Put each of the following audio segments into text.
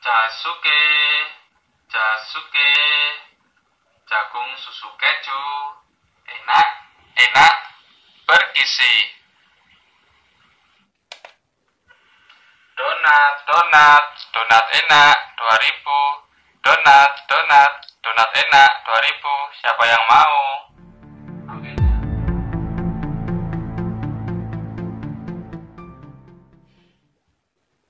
Jasuke, Jasuke, jagung susu keju, enak, enak, bergizi. Donat, donat, donat enak, 2000. Donat, donat, donat enak, 2000. Siapa yang mau?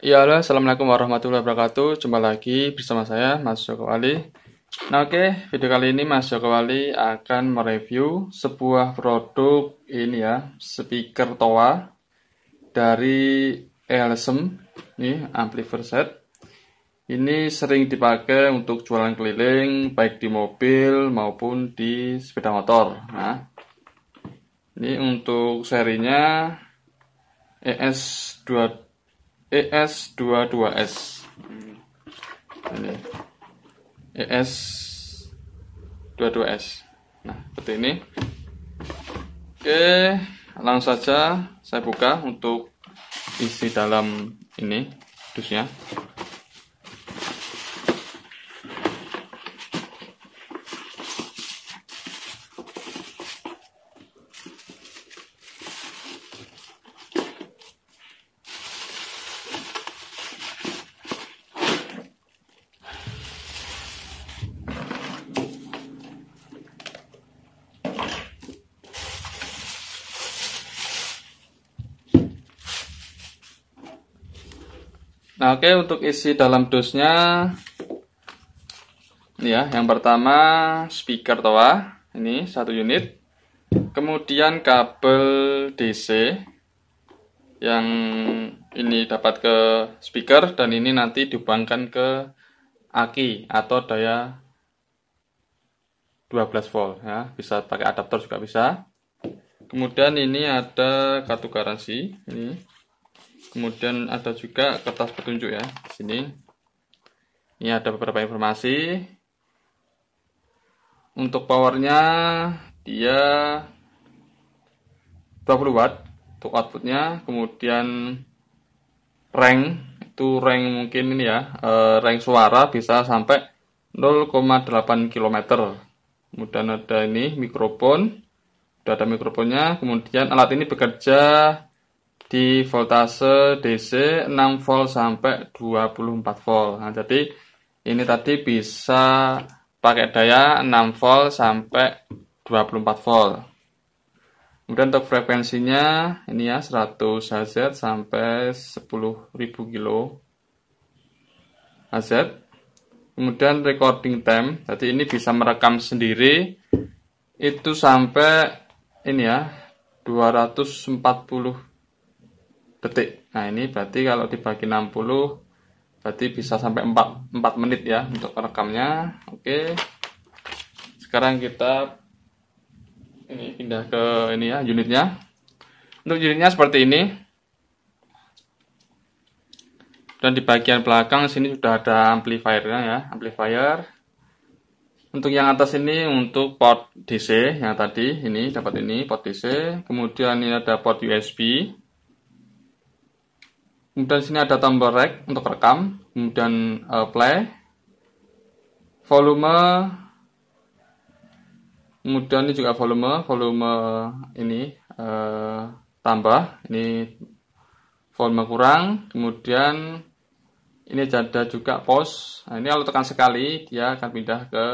Ya, halo, assalamualaikum warahmatullahi wabarakatuh. Jumpa lagi bersama saya, Mas Joko Wali. Nah, oke, video kali ini Mas Joko Wali akan mereview sebuah produk ini ya, speaker TOA dari Elsem, nih amplifier set. Ini sering dipakai untuk jualan keliling, baik di mobil maupun di sepeda motor. Nah, ini untuk serinya ES22S. Ini ES22S. Nah, seperti ini. Oke, langsung saja saya buka untuk isi dalam ini dusnya. Nah, oke, untuk isi dalam dusnya ini ya, yang pertama speaker TOA, ini 1 unit. Kemudian kabel DC yang ini dapat ke speaker dan ini nanti dihubungkan ke aki atau daya 12 volt ya, bisa pakai adaptor juga bisa. Kemudian ini ada kartu garansi ini. Kemudian ada juga kertas petunjuk ya di sini. Ini ada beberapa informasi. Untuk powernya dia 20 watt untuk outputnya. Kemudian rank itu rank mungkin ini ya, rank suara bisa sampai 0,8 km. Kemudian ada ini mikrofon, sudah ada mikrofonnya. Kemudian alat ini bekerja di voltase DC 6 volt sampai 24 volt. Nah, jadi ini tadi bisa pakai daya 6 volt sampai 24 volt. Kemudian untuk frekuensinya ini ya 100 Hz sampai 10.000 kilo Hz. Kemudian recording time, jadi ini bisa merekam sendiri itu sampai ini ya 240 detik. Nah, ini berarti kalau dibagi 60 berarti bisa sampai 4 menit ya untuk rekamnya. Oke. Sekarang kita ini pindah ke ini ya unitnya. Untuk unitnya seperti ini. Dan di bagian belakang sini sudah ada amplifiernya ya, amplifier. Untuk yang atas ini untuk port DC yang tadi ini dapat ini port DC. Kemudian ini ada port USB. Kemudian sini ada tombol rek untuk rekam, kemudian play, volume, kemudian ini juga volume ini tambah, ini volume kurang, kemudian ini ada juga pause. Nah, ini kalau tekan sekali dia akan pindah ke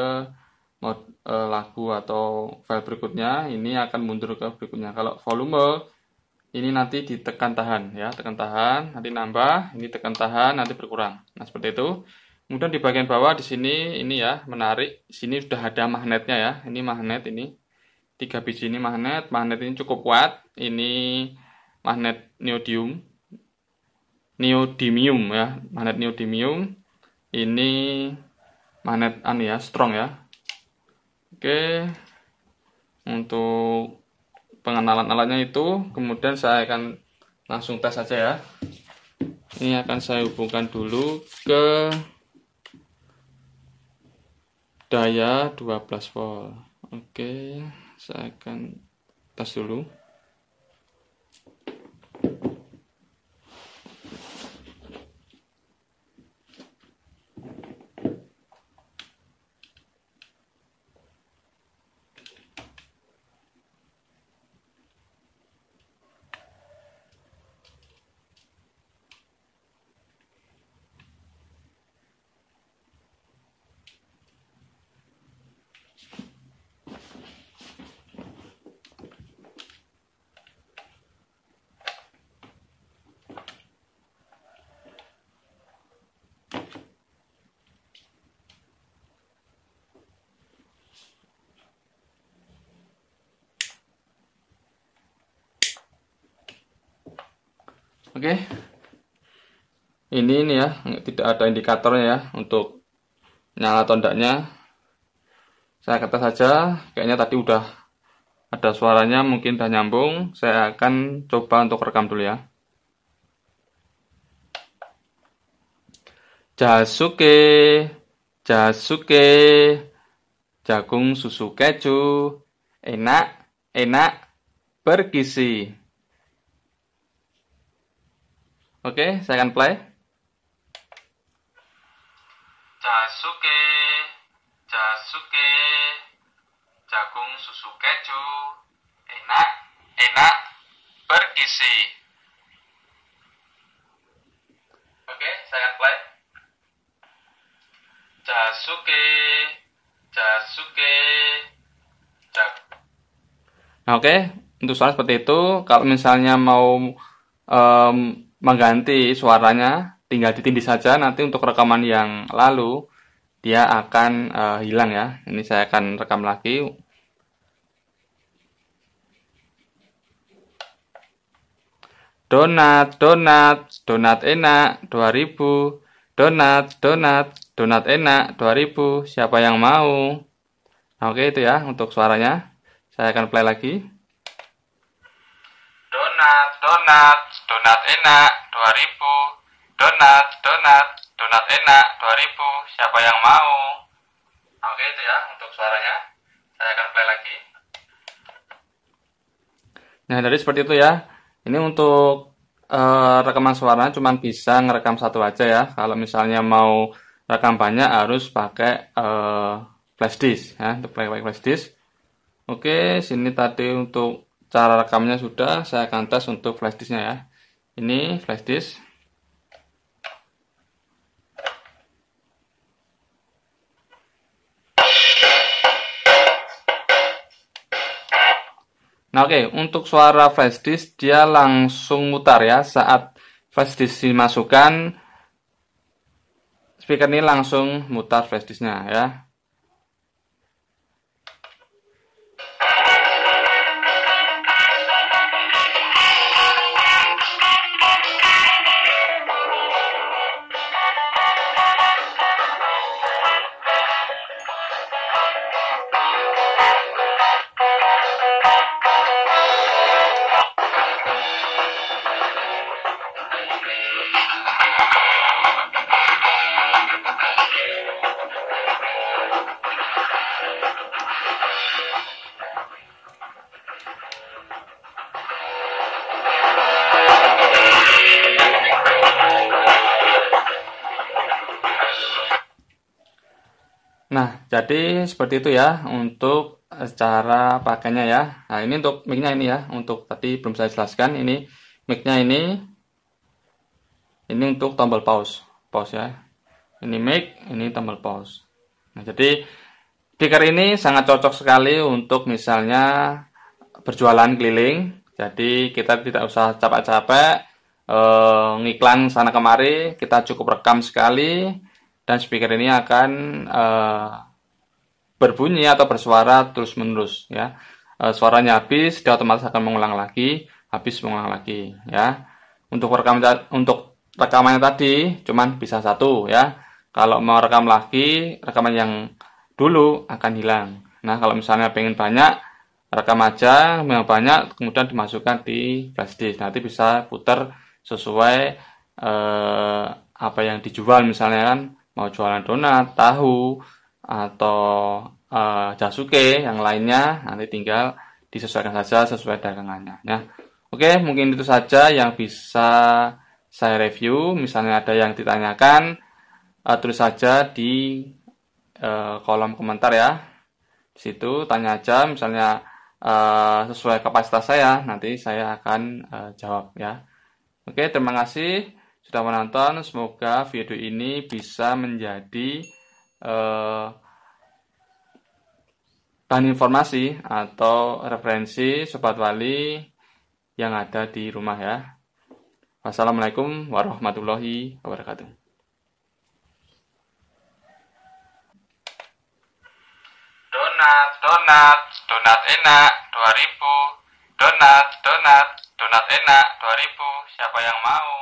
mode lagu atau file berikutnya, ini akan mundur ke berikutnya. Kalau volume ini nanti ditekan tahan ya, tekan tahan, nanti nambah, ini tekan tahan, nanti berkurang. Nah, seperti itu. Kemudian di bagian bawah di sini ini ya, menarik. Di sini sudah ada magnetnya ya. Ini magnet ini. 3 biji ini magnet. Magnet ini cukup kuat. Ini magnet neodymium ya, magnet neodymium. Ini magnet ya, strong ya. Oke. Untuk pengenalan alatnya itu, kemudian saya akan langsung tes saja ya. Ini akan saya hubungkan dulu ke daya 12 volt. Oke, saya akan tes dulu. Oke. Ini ya, tidak ada indikatornya ya untuk nyala atau enggaknya. Saya kata saja, kayaknya tadi udah ada suaranya, mungkin udah nyambung. Saya akan coba untuk rekam dulu ya. Jasuke, Jasuke, jagung susu keju, enak, enak, bergizi. Oke, saya akan play. Jasuke, Jasuke, jagung susu keju, enak, enak, bergizi. Oke, saya akan play. Jasuke, Jasuke, Nah, oke, untuk suara seperti itu. Kalau misalnya mau mengganti suaranya, tinggal ditindih saja. Nanti untuk rekaman yang lalu dia akan hilang ya. Ini saya akan rekam lagi. Donat, donat, donat enak 2000. Donat, donat, donat enak 2000. Siapa yang mau? Nah, oke, itu ya untuk suaranya. Saya akan play lagi. Donat, donat, donat enak 2000. Donat, donat, donat enak 2000. Siapa yang mau? Oke, itu ya untuk suaranya. Saya akan play lagi. Nah, dari seperti itu ya. Ini untuk rekaman suara cuma bisa ngerekam satu aja ya. Kalau misalnya mau rekam banyak harus pakai flash disk ya, untuk pakai flash disk. Oke, sini tadi untuk cara rekamnya sudah, saya akan tes untuk flash disknya ya. Ini flash disk. Nah, oke, untuk suara flash disk dia langsung mutar ya. Saat flash disk dimasukkan, speaker ini langsung mutar flash disknya ya. Nah, jadi seperti itu ya untuk cara pakainya ya. Nah, ini untuk mic-nya ini ya. Untuk tadi belum saya jelaskan, ini mic-nya ini untuk tombol pause. Pause ya. Ini mic, ini tombol pause. Nah, jadi speaker ini sangat cocok sekali untuk misalnya berjualan keliling. Jadi kita tidak usah capek-capek ngiklan sana kemari, kita cukup rekam sekali. Dan speaker ini akan berbunyi atau bersuara terus-menerus ya. Suaranya habis, dia otomatis akan mengulang lagi, habis mengulang lagi ya. Untuk rekamannya tadi cuman bisa satu ya. Kalau mau rekam lagi, rekaman yang dulu akan hilang. Nah, kalau misalnya pengen banyak, rekam aja yang banyak, kemudian dimasukkan di flash disk. Nanti bisa putar sesuai apa yang dijual misalnya kan. Mau jualan donat, tahu, atau jasuke yang lainnya, nanti tinggal disesuaikan saja sesuai dagangannya ya. Oke, mungkin itu saja yang bisa saya review. Misalnya ada yang ditanyakan, tulis saja di kolom komentar ya. Di situ tanya aja, misalnya sesuai kapasitas saya, nanti saya akan jawab ya. Oke, terima kasih sudah menonton. Semoga video ini bisa menjadi bahan informasi atau referensi Sobat Wali yang ada di rumah ya. Wassalamualaikum warahmatullahi wabarakatuh. Donat, donat, donat enak 2000. Donat, donat, donat donat enak 2000, siapa yang mau?